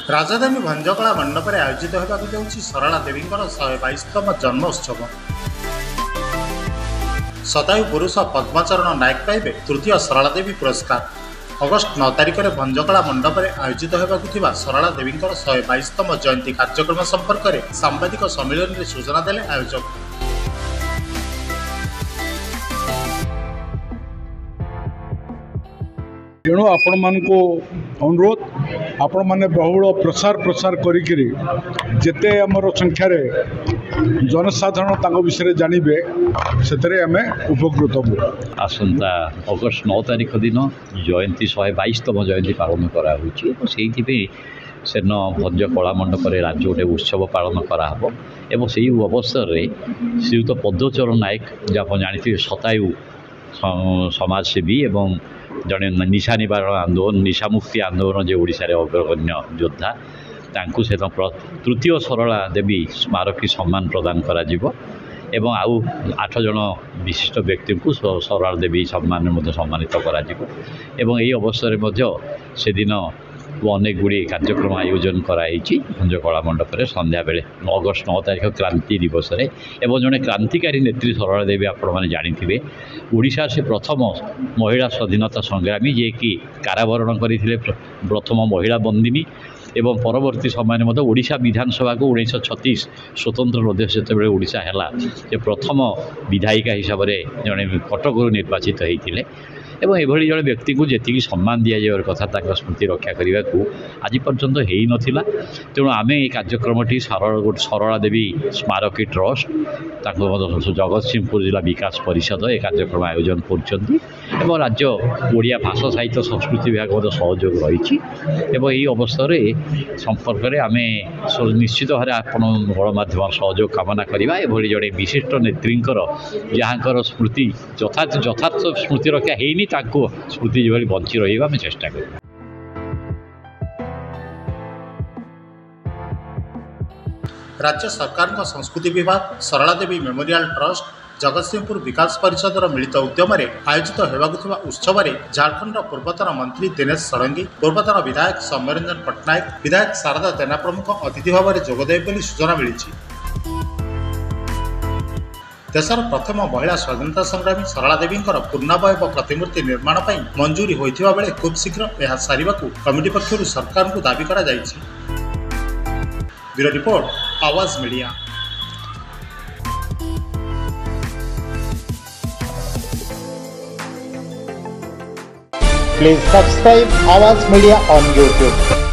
राजधानी भंजकला मंडप में आयोजित होगा सरला देवी 122तम जन्मोत्सव। शतायु पुरुष पद्मचरण नायक पाइबे तृतीय सरला देवी पुरस्कार। अगस्ट 9 तारिख में भंजकला मंडप में आयोजित होगा सरला देवी 122तम जयंती कार्यक्रम संपर्क में सांबादिक सम्मेलन में सूचना देले आयोजक। तेणु आपण मान अनुरोध आपण मैंने बहुल प्रसार करी जेते आमर संख्यार जनसाधारण विषय जानवे से आम उपकृत हूँ। आसंता अगस्ट 9 तारिख दिन जयंती 122तम जयंती पालन कराई सेन भंज कला मंडप राज्य गोटे उत्सव पालन कराहब एवं से अवसर में श्रीयुत पद्मचरण नायक जहाँ जानी शतायु समाजसेवी एवं जड़े निशा निवारण आंदोलन निशा मुक्ति आंदोलन जो ओडिशारे अग्रगण्य योद्धा तांकु से तृतीय सरला देवी स्मारकी सम्मान प्रदान करा जीवो एवं आउ 8 जन विशिष्ट व्यक्ति को सरला देवी सम्मान में सम्मानित करा जीवो एवं यही अवसर में से दिन अनेक गुड़ी कार्यक्रम आयोजन कराई भंज कला मंडप में संध्या बेले अगस्ट 9 तारिख क्रांति दिवस एवं जड़े क्रांतिकारी नेत्री सरला देवी आपण मैंने जानी ओडिशा से प्रथम महिला स्वाधीनता संग्रामी जे कि कारावरण करते प्रथम महिला बंदिनी एवं परवर्ती समय में ओडिशा विधानसभा को 1936 स्वतंत्र प्रदेश जो ओडिशा है प्रथम विधायिका हिसाब से जड़े कटकरू निर्वाचित होते एवं एभली जड़े व्यक्ति को जी सम्मान दि जावर कथा स्मृति रक्षा करने को आज पर्यंत हो नाला। तेणु आम ये कार्यक्रमटी सरला देवी स्मारकी ट्रस्ट जगतसिंहपुर जिला विकास परिषद ये कार्यक्रम आयोजन कर राज्य ओडिया भाषा साहित्य संस्कृति विभाग सहयोग रही यही अवसर संपर्क में आम निश्चित भाव आपण गणमाध्यम सहयोग कामना करवा एभली जड़े विशिष्ट नेत्री जहाँ स्मृति यथार्थ स्मृति रक्षा है स्मृति जो बंची रही आम चेष्टा कर। राज्य सरकार संस्कृति विभाग सरला देवी मेमोरियल ट्रस्ट जगतसिंहपुर विकास परिषद मिलित उद्यम आयोजित होगा उत्सव में झारखंड पूर्वतन मंत्री दिनेश षडंगी पूर्वतन विधायक सौम्यरंजन पट्टनायक विधायक शारदा जेना प्रमुख अतिथि भाव में जोगदेवे सूचना मिली। देशर प्रथम महिला स्वाधीनता संग्रामी सरला देवी पूर्णावयव प्रतिमूर्ति निर्माण पर मंजूरी होता बेले खूब शीघ्र यह सारिबा कमिटी पक्षर सरकार को दाबी करा जायछि। ब्यूरो रिपोर्ट आवाज media. Please subscribe Awaaz Media on YouTube.